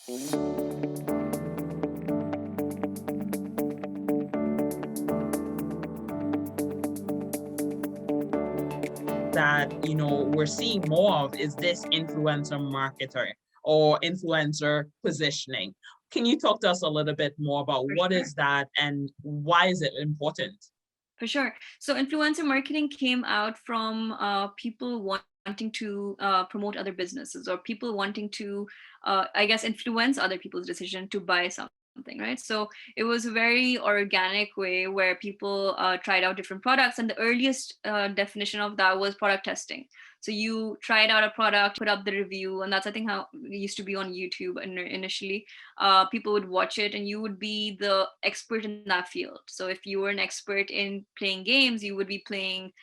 That we're seeing more of is this influencer marketer or influencer positioning. Can you talk to us a little bit more about For what sure. is that and why is it important? For sure. So influencer marketing came out from people wanting to promote other businesses, or people wanting to, I guess, influence other people's decision to buy something, right? So it was a very organic way where people tried out different products. And the earliest definition of that was product testing. So you tried out a product, put up the review, and that's, I think, how it used to be on YouTube initially. People would watch it and you would be the expert in that field. So if you were an expert in playing games, you would be playing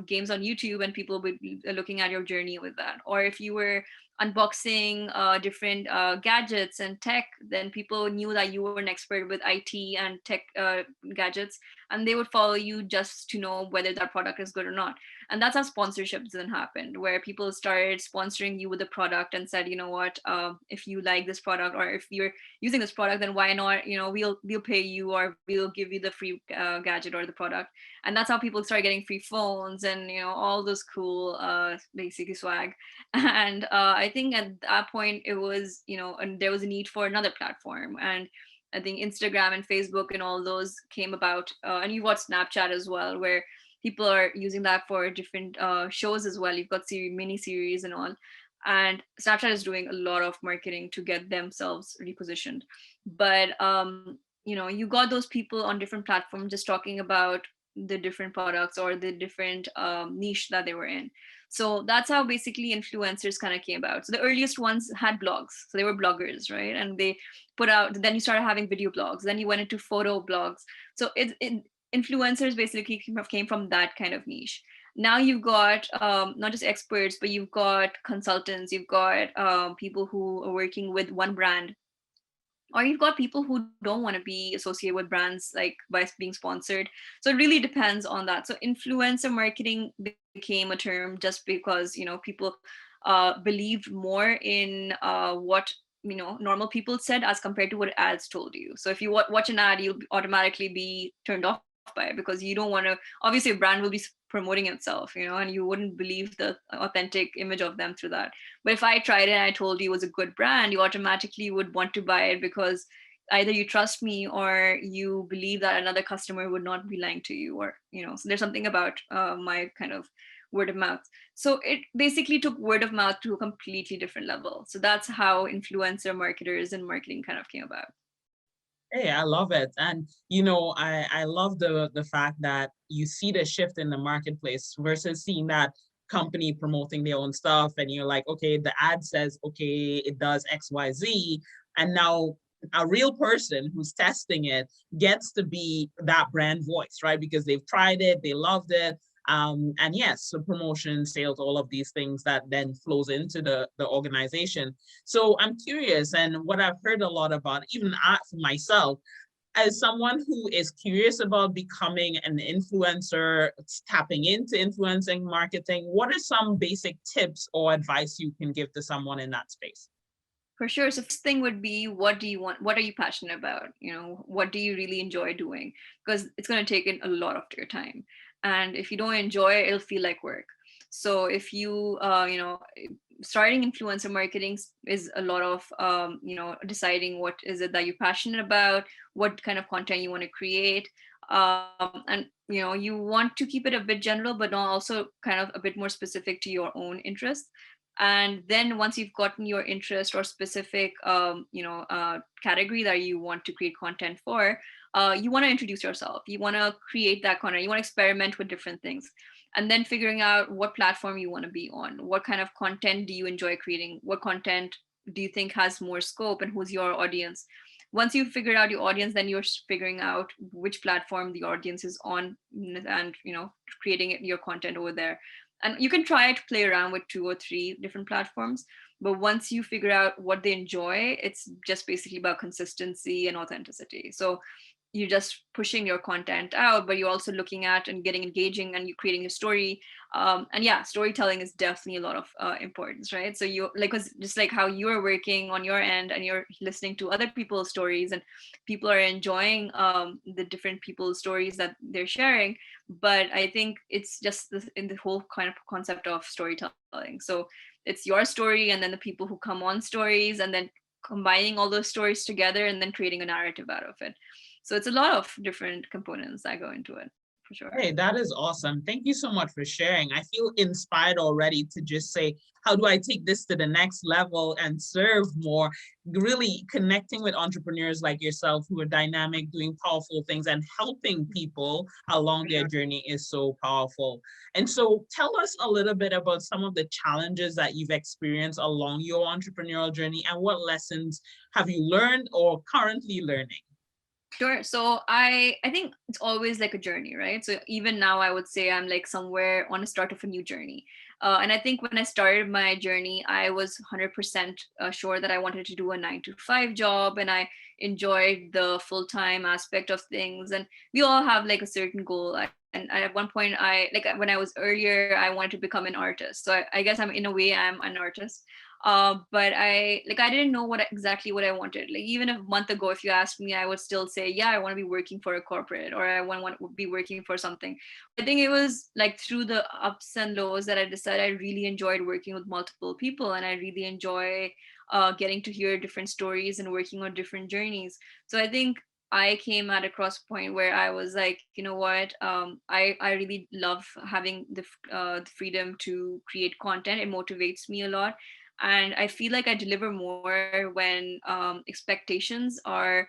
games on YouTube and people would be looking at your journey with that. Or if you were unboxing different gadgets and tech, then people knew that you were an expert with IT and tech gadgets, and they would follow you just to know whether that product is good or not. And that's how sponsorships then happened, where people started sponsoring you with a product and said, you know what, if you like this product, or if you're using this product, then why not, we'll pay you, or we'll give you the free gadget or the product. And that's how people started getting free phones and all those cool basically swag. And I think at that point it was, and there was a need for another platform. And I think Instagram and Facebook and all those came about, and you've got Snapchat as well, where people are using that for different shows as well. You've got mini series and all. And Snapchat is doing a lot of marketing to get themselves repositioned. But you got those people on different platforms just talking about the different products or the different niche that they were in. So that's how basically influencers kind of came about. So the earliest ones had blogs, so they were bloggers, right? And they put out, then you started having video blogs, then you went into photo blogs. So influencers basically came from that kind of niche. Now you've got not just experts, but you've got consultants, you've got people who are working with one brand, or you've got people who don't want to be associated with brands like by being sponsored. So it really depends on that. So influencer marketing became a term just because people believed more in what normal people said as compared to what ads told you. So if you watch an ad, you'll automatically be turned off by it, because you don't want to, obviously a brand will be promoting itself, and you wouldn't believe the authentic image of them through that. But if I tried it and I told you it was a good brand, you automatically would want to buy it, because either you trust me or you believe that another customer would not be lying to you, or so there's something about my kind of word of mouth. So it basically took word of mouth to a completely different level. So that's how influencer marketers and marketing kind of came about. Hey, I love it. And I love the fact that you see the shift in the marketplace versus seeing that company promoting their own stuff and you're like, okay, the ad says, okay, it does XYZ. And now a real person who's testing it gets to be that brand voice, right? Because they've tried it, they loved it. And yes, so promotion, sales, all of these things that then flows into the organization. So I'm curious, and what I've heard a lot about, even I, for myself, as someone who is curious about becoming an influencer, tapping into influencing marketing, what are some basic tips or advice you can give to someone in that space? For sure. So first thing would be, what do you want? What are you passionate about? What do you really enjoy doing? Because it's going to take in a lot of your time. And if you don't enjoy it, it'll feel like work. So if you, starting influencer marketing is a lot of, deciding what is it that you're passionate about, what kind of content you want to create. And, you want to keep it a bit general, but not also kind of a bit more specific to your own interests. And then once you've gotten your interest or specific category that you want to create content for, you want to introduce yourself, you want to create that content, you want to experiment with different things, and then figuring out what platform you want to be on, what kind of content do you enjoy creating, what content do you think has more scope, and who's your audience. Once you've figured out your audience, then you're figuring out which platform the audience is on, and creating your content over there. And you can try to play around with 2 or 3 different platforms, but once you figure out what they enjoy, it's just basically about consistency and authenticity. So you're just pushing your content out, but you're also looking at and getting engaging, and you're creating a story. And yeah, storytelling is definitely a lot of importance, right? So you like, cause just like how you're working on your end and you're listening to other people's stories, and people are enjoying the different people's stories that they're sharing. But I think it's just in the whole kind of concept of storytelling. So it's your story, and then the people who come on stories, and then combining all those stories together, and then creating a narrative out of it. So it's a lot of different components that go into it, for sure. Hey, that is awesome. Thank you so much for sharing. I feel inspired already to just say, how do I take this to the next level and serve more? Really connecting with entrepreneurs like yourself who are dynamic, doing powerful things, and helping people along For their sure. journey is so powerful. And so, tell us a little bit about some of the challenges that you've experienced along your entrepreneurial journey, and what lessons have you learned or currently learning? Sure. So I think it's always like a journey, right? So even now, I would say I'm like somewhere on the start of a new journey. And I think when I started my journey, I was 100% sure that I wanted to do a 9 to 5 job, and I enjoyed the full time aspect of things. And we all have like a certain goal. And at one point, I like when I was earlier, I wanted to become an artist. So I guess I'm in a way I'm an artist. But I didn't know exactly what I wanted. Like even a month ago, if you asked me, I would still say, yeah, I want to be working for a corporate, or I want to be working for something. I think it was like through the ups and lows that I decided I really enjoyed working with multiple people, and I really enjoy getting to hear different stories and working on different journeys. So I think I came at a cross point where I was like, you know what, I really love having the freedom to create content. It motivates me a lot, and I feel like I deliver more when expectations are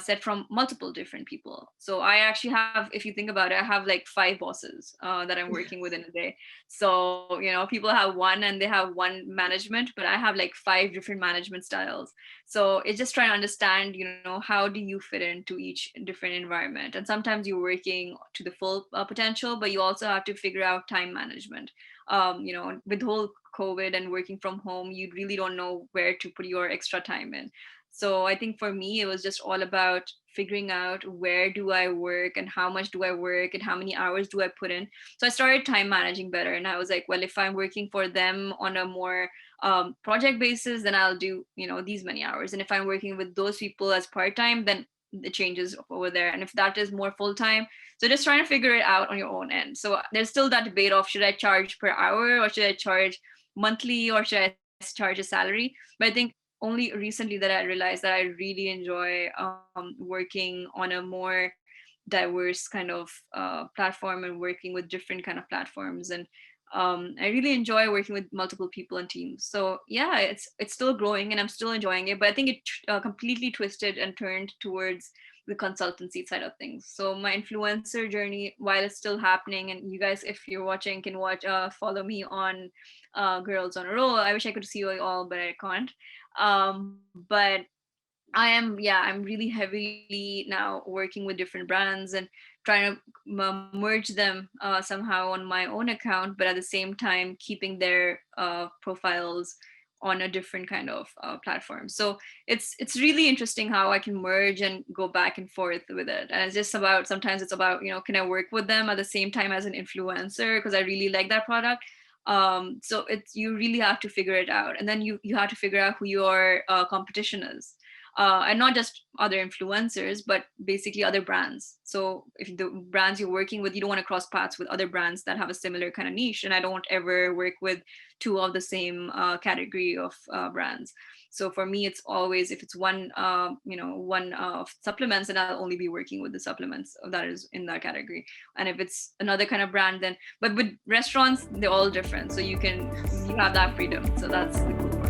set from multiple different people. So I actually have, if you think about it, I have like 5 bosses that I'm working with in a day. So people have one and they have one management, but I have like 5 different management styles. So it's just trying to understand, how do you fit into each different environment. And sometimes you're working to the full potential, but you also have to figure out time management. With the whole COVID and working from home, you really don't know where to put your extra time in. So I think for me, it was just all about figuring out where do I work and how much do I work and how many hours do I put in. So I started time managing better. And I was like, well, if I'm working for them on a more project basis, then I'll do, these many hours. And if I'm working with those people as part time, then the changes over there. And if that is more full time, so just trying to figure it out on your own end. So there's still that debate of should I charge per hour or should I charge monthly or should I charge a salary? But I think only recently that I realized that I really enjoy working on a more diverse kind of platform and working with different kind of platforms. And I really enjoy working with multiple people and teams. So yeah, it's still growing and I'm still enjoying it. But I think it completely twisted and turned towards the consultancy side of things. So my influencer journey, while it's still happening, and you guys, if you're watching, can follow me on Girls on a Roll. I wish I could see you all, but I can't. But I'm really heavily now working with different brands and trying to merge them somehow on my own account, but at the same time keeping their profiles on a different kind of platform. So it's really interesting how I can merge and go back and forth with it. And it's just about, sometimes it's about, can I work with them at the same time as an influencer because I really like that product. So it's, you really have to figure it out, and then you have to figure out who your competition is, and not just other influencers, but basically other brands. So if the brands you're working with, you don't want to cross paths with other brands that have a similar kind of niche, and I don't ever work with 2 of the same category of brands. So for me, it's always, if it's one supplements, then I'll only be working with the supplements that is in that category. And if it's another kind of brand, then, but with restaurants, they're all different. So you have that freedom. So that's the cool part.